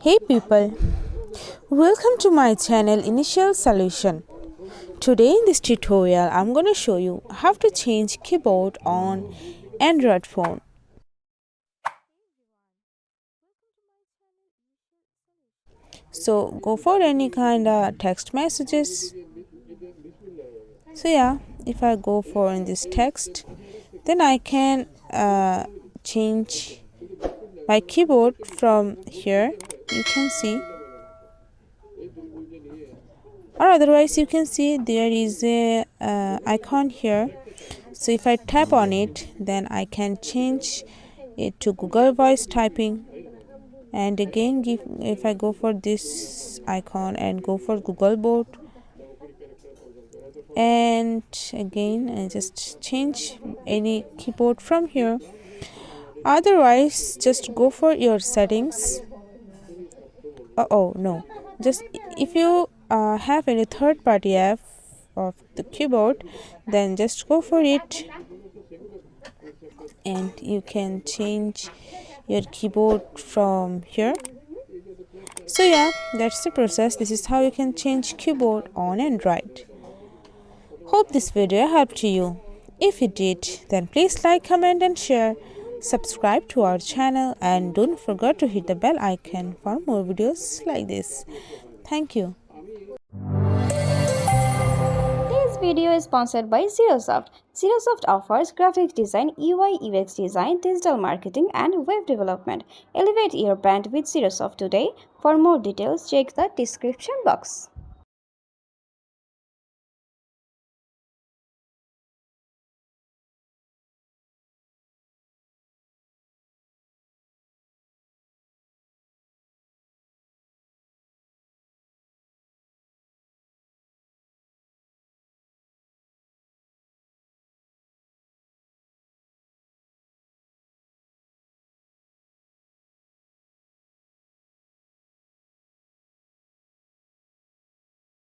Hey people, welcome to my channel Initial Solution. Today in this tutorial I'm going to show you how to change keyboard on Android phone. So go for any kind of text messages. So yeah, if I go for in this text, then I can change my keyboard from here. You can see, or otherwise you can see there is a icon here. So if I tap on it, then I can change it to Google Voice typing. And again, if I go for this icon and go for Google Board, and again I just change any keyboard from here. Otherwise, just go for your settings. Oh no, just if you have any third-party app of the keyboard, then just go for it and you can change your keyboard from here. So yeah, that's the process. This is how you can change keyboard on Android. Hope this video helped you. If it did, then please like, comment and share. Subscribe to our channel and don't forget to hit the bell icon for more videos like this. Thank you. This video is sponsored by Zerosoft. Zerosoft offers graphic design, UI UX design, digital marketing, and web development. Elevate your brand with Zerosoft today. For more details, check the description box.